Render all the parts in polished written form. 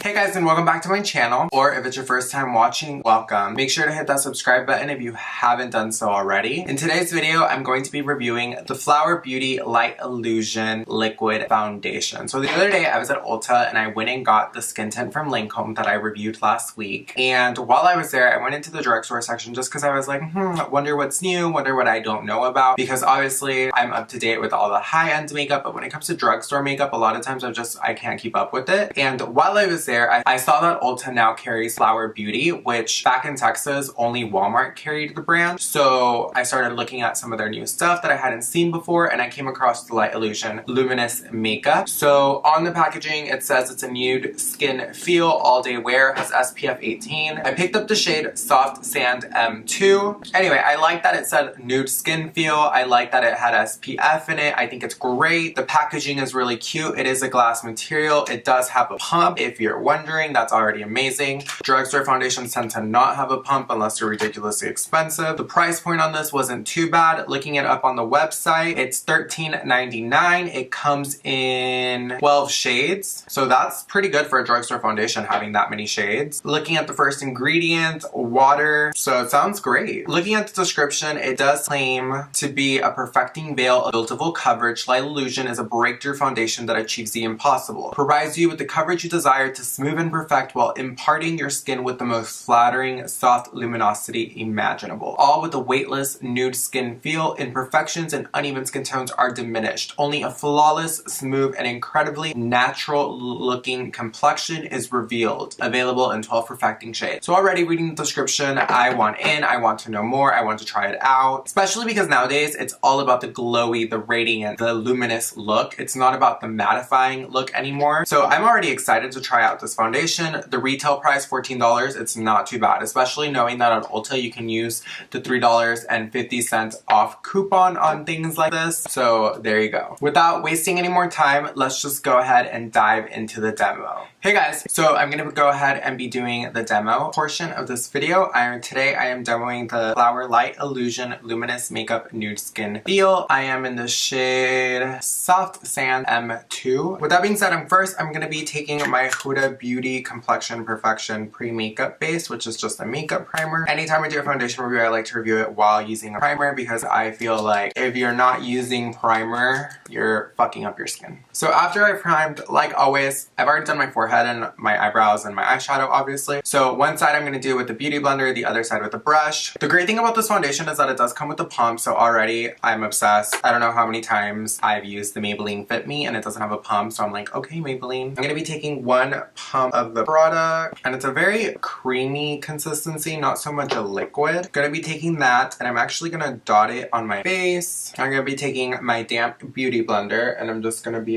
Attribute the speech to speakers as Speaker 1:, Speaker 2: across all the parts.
Speaker 1: Hey guys, and welcome back to my channel, or if it's your first time watching, welcome. Make sure to hit that subscribe button if you haven't done so already. In today's video, I'm going to be reviewing the Flower Beauty Light Illusion Liquid Foundation. So the other day I was at Ulta and I went and got the skin tint from Lancome that I reviewed last week. And while I was there, I went into the drugstore section just because I was like, wonder what's new, wonder what I don't know about. Because obviously I'm up to date with all the high-end makeup, but when it comes to drugstore makeup, a lot of times I can't keep up with it. And while I was there, I saw that Ulta now carries Flower Beauty, which back in Texas, only Walmart carried the brand. So I started looking at some of their new stuff that I hadn't seen before, and I came across the Light Illusion Luminous Makeup. So on the packaging, it says it's a nude skin feel, all day wear, has SPF 18. I picked up the shade Soft Sand M2. Anyway, I like that it said nude skin feel. I like that it had SPF in it. I think it's great. The packaging is really cute. It is a glass material. It does have a pump. If you're wondering, that's already amazing. Drugstore foundations tend to not have a pump unless they're ridiculously expensive. The price point on this wasn't too bad. Looking it up on the website, it's $13.99. It comes in 12 shades, so that's pretty good for a drugstore foundation having that many shades. Looking at the first ingredient, water, so it sounds great. Looking at the description, it does claim to be a perfecting veil of beautiful coverage. Light Illusion is a breakthrough foundation that achieves the impossible. Provides you with the coverage you desire to smooth and perfect while imparting your skin with the most flattering, soft luminosity imaginable. All with a weightless, nude skin feel. Imperfections and uneven skin tones are diminished. Only a flawless, smooth, and incredibly natural looking complexion is revealed. Available in 12 perfecting shades. So already reading the description, I want in, I want to know more, I want to try it out. Especially because nowadays it's all about the glowy, the radiant, the luminous look. It's not about the mattifying look anymore. So I'm already excited to try out this foundation. The retail price, $14, it's not too bad, especially knowing that on Ulta you can use the $3.50 off coupon on things like this. So there you go. Without wasting any more time, let's just go ahead and dive into the demo. Hey guys, so I'm gonna go ahead and be doing the demo portion of this video. Today I am demoing the Flower Light Illusion Luminous Makeup Nude Skin Feel. I am in the shade Soft Sand M2. With that being said, I'm gonna be taking my Huda Beauty Complexion Perfection Pre-Makeup Base, which is just a makeup primer. Anytime I do a foundation review, I like to review it while using a primer because I feel like if you're not using primer, you're fucking up your skin. So after I primed, like always, I've already done my forehead and my eyebrows and my eyeshadow, obviously. So one side I'm going to do with the beauty blender, the other side with the brush. The great thing about this foundation is that it does come with a pump, so already I'm obsessed. I don't know how many times I've used the Maybelline Fit Me and it doesn't have a pump, so I'm like, okay, Maybelline. I'm going to be taking one pump of the product, and it's a very creamy consistency, not so much a liquid. Going to be taking that, and I'm actually going to dot it on my face. I'm going to be taking my damp beauty blender, and I'm just going to be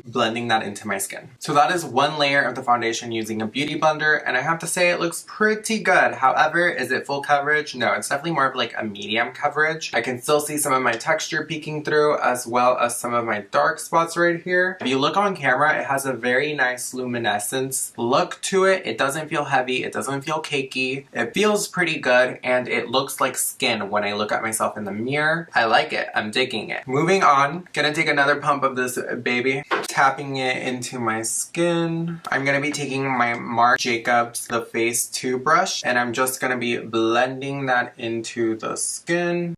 Speaker 1: blending that into my skin. So that is one layer of the foundation using a beauty blender, and I have to say it looks pretty good. However, is it full coverage? No, it's definitely more of like a medium coverage. I can still see some of my texture peeking through, as well as some of my dark spots right here. If you look on camera, it has a very nice luminescence look to it. It doesn't feel heavy, it doesn't feel cakey. It feels pretty good, and it looks like skin when I look at myself in the mirror. I like it. I'm digging it. Moving on, gonna take another pump of this baby, tapping it into my skin. I'm gonna be taking my Marc Jacobs The Face 2 brush, and I'm just gonna be blending that into the skin.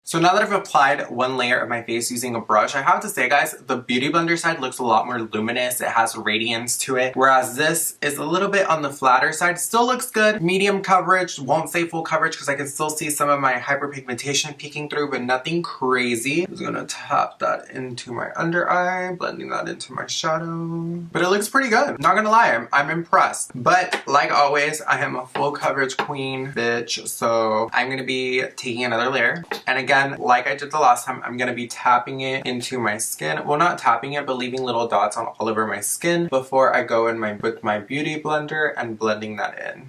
Speaker 1: So now that I've applied one layer of my face using a brush, I have to say guys, the Beauty Blender side looks a lot more luminous. It has radiance to it, whereas this is a little bit on the flatter side. Still looks good. Medium coverage, won't say full coverage because I can still see some of my hyperpigmentation peeking through, but nothing crazy. I'm just gonna tap that into my under eye, blending that into my shadow. But it looks pretty good. Not gonna lie, I'm impressed. But like always, I am a full coverage queen, bitch, so I'm gonna be taking another layer. And again, like I did the last time, I'm going to be tapping it into my skin. Well, not tapping it, but leaving little dots on all over my skin before I go in with my beauty blender and blending that in.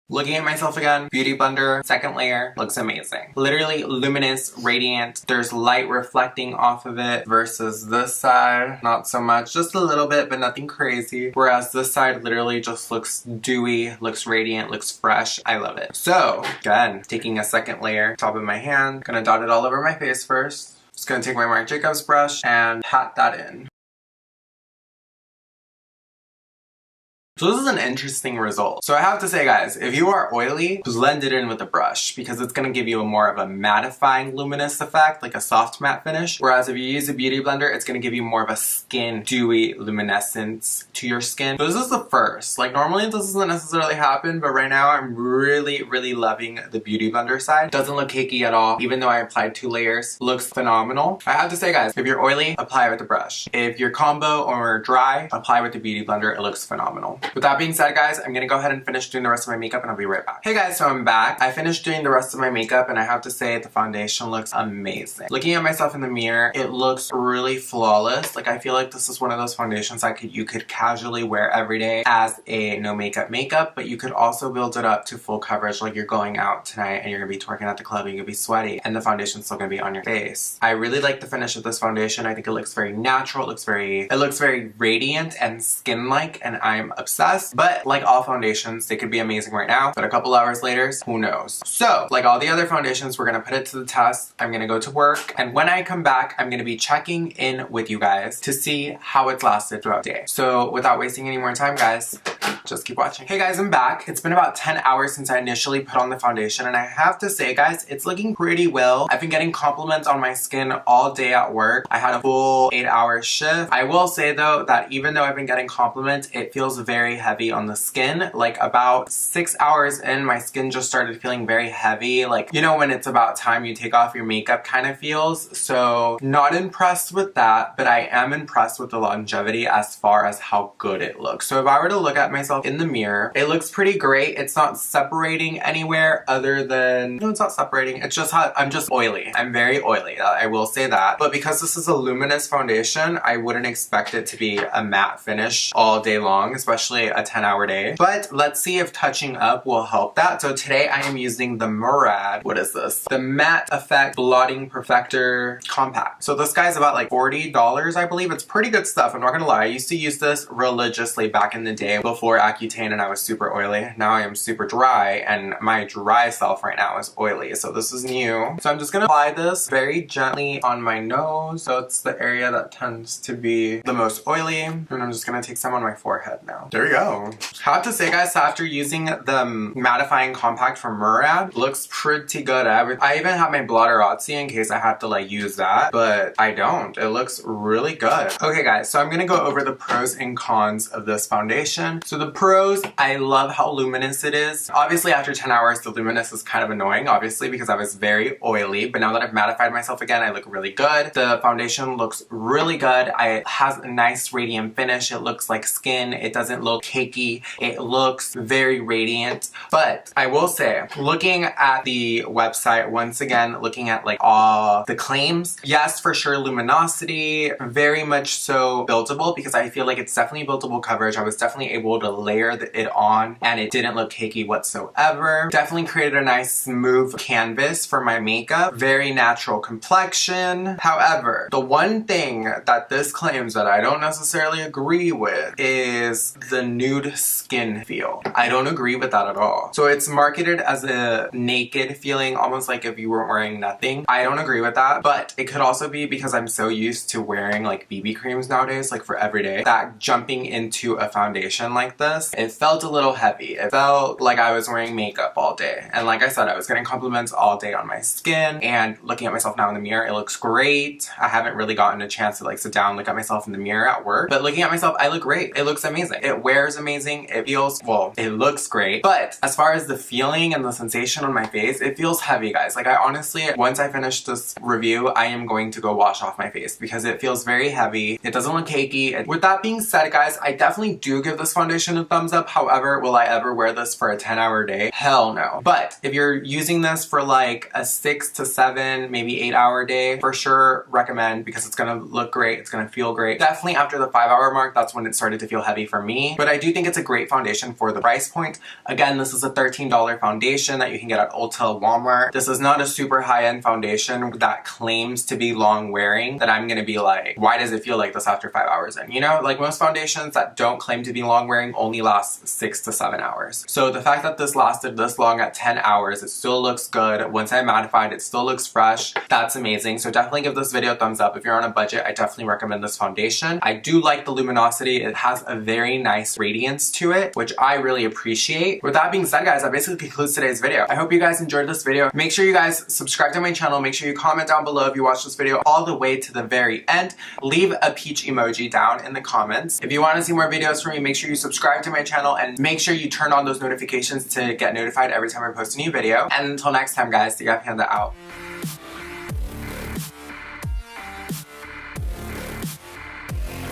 Speaker 1: Looking at myself again, Beauty Blender, second layer, looks amazing. Literally luminous, radiant. There's light reflecting off of it versus this side, not so much. Just a little bit, but nothing crazy. Whereas this side literally just looks dewy, looks radiant, looks fresh. I love it. So, again, taking a second layer, top of my hand, gonna dot it all over my face first. Just gonna take my Marc Jacobs brush and pat that in. So this is an interesting result. So I have to say, guys, if you are oily, blend it in with a brush because it's going to give you a more of a mattifying luminous effect, like a soft matte finish. Whereas if you use a beauty blender, it's going to give you more of a skin dewy luminescence to your skin. So this is the first. Like normally this doesn't necessarily happen, but right now I'm really loving the beauty blender side. Doesn't look cakey at all, even though I applied 2 layers. Looks phenomenal. I have to say, guys, if you're oily, apply it with a brush. If you're combo or dry, apply with the beauty blender. It looks phenomenal. With that being said, guys, I'm gonna go ahead and finish doing the rest of my makeup and I'll be right back. Hey guys, so I'm back. I finished doing the rest of my makeup and I have to say the foundation looks amazing. Looking at myself in the mirror, it looks really flawless. Like I feel like this is one of those foundations that you could casually wear every day as a no makeup, but you could also build it up to full coverage, like you're going out tonight and you're gonna be twerking at the club and you're gonna be sweaty and the foundation's still gonna be on your face. I really like the finish of this foundation. I think it looks very natural. It looks very radiant and skin-like and I'm obsessed. But like all foundations, they could be amazing right now, but a couple hours later, who knows? So like all the other foundations, we're gonna put it to the test. I'm gonna go to work, and when I come back, I'm gonna be checking in with you guys to see how it's lasted throughout the day. So without wasting any more time, guys, just keep watching. Hey guys, I'm back. It's been about 10 hours since I initially put on the foundation, and I have to say, guys, it's looking pretty well. I've been getting compliments on my skin all day at work. I had a full 8-hour shift. I will say though that even though I've been getting compliments, it feels very heavy on the skin. Like about 6 hours in, my skin just started feeling very heavy. Like, you know, when it's about time you take off your makeup kind of feels. So not impressed with that, but I am impressed with the longevity as far as how good it looks. So if I were to look at myself in the mirror, it looks pretty great. It's not separating anywhere other than, no, it's not separating. It's just how I'm just oily. I'm very oily. I will say that. But because this is a luminous foundation, I wouldn't expect it to be a matte finish all day long, especially a 10-hour day. But let's see if touching up will help that. So today I am using the Murad, what is this? The Matte Effect Blotting Perfector Compact. So this guy's about like $40, I believe. It's pretty good stuff. I'm not gonna lie. I used to use this religiously back in the day before Accutane and I was super oily. Now I am super dry and my dry self right now is oily. So this is new. So I'm just gonna apply this very gently on my nose. So it's the area that tends to be the most oily. And I'm just gonna take some on my forehead now. There we go. I have to say, guys, after using the mattifying compact from Murad, looks pretty good. I even have my blotter Otzi in case I have to like use that, but I don't. It looks really good. Okay guys, so I'm gonna go over the pros and cons of this foundation. So the pros, I love how luminous it is. Obviously after 10 hours, the luminous is kind of annoying, obviously, because I was very oily, but now that I've mattified myself again, I look really good. The foundation looks really good. It has a nice radiant finish. It looks like skin. It doesn't look cakey. It looks very radiant. But I will say, looking at the website, once again, looking at like all the claims, yes, for sure, luminosity, very much so buildable, because I feel like it's definitely buildable coverage. I was definitely able to layer it on and it didn't look cakey whatsoever. Definitely created a nice smooth canvas for my makeup. Very natural complexion. However, the one thing that this claims that I don't necessarily agree with is the nude skin feel. I don't agree with that at all. So it's marketed as a naked feeling, almost like if you were wearing nothing. I don't agree with that, but it could also be because I'm so used to wearing like BB creams nowadays, like for every day, that jumping into a foundation like this, it felt a little heavy. It felt like I was wearing makeup all day. And like I said, I was getting compliments all day on my skin, and looking at myself now in the mirror, it looks great. I haven't really gotten a chance to like sit down and look at myself in the mirror at work, but looking at myself, I look great. It looks amazing. It wears amazing. It feels, well, it looks great. But as far as the feeling and the sensation on my face, it feels heavy, guys. Like I honestly, once I finish this review, I am going to go wash off my face because it feels very heavy. It doesn't look cakey. With that being said, guys, I definitely do give this foundation a thumbs up. However, will I ever wear this for a 10-hour day? Hell no. But if you're using this for like a 6 to 7, maybe 8-hour day, for sure recommend, because it's gonna look great, it's gonna feel great. Definitely after the 5-hour mark, that's when it started to feel heavy for me. But I do think it's a great foundation for the price point. Again, this is a $13 foundation that you can get at Ulta, Walmart. This is not a super high-end foundation that claims to be long wearing that I'm gonna be like, why does it feel like this after 5 hours in? You know, like most foundations that don't claim to be long wearing only last 6 to 7 hours. So the fact that this lasted this long at 10 hours, it still looks good. Once I mattified, it still looks fresh. That's amazing. So definitely give this video a thumbs up. If you're on a budget, I definitely recommend this foundation. I do like the luminosity. It has a very nice radiance to it, which I really appreciate. With that being said, guys, that basically concludes today's video. I hope you guys enjoyed this video. Make sure you guys subscribe to my channel. Make sure you comment down below if you watched this video all the way to the very end. Leave a peach emoji down in the comments. If you want to see more videos from me, make sure you subscribe to my channel and make sure you turn on those notifications to get notified every time I post a new video. And until next time, guys, DGAFpanda out.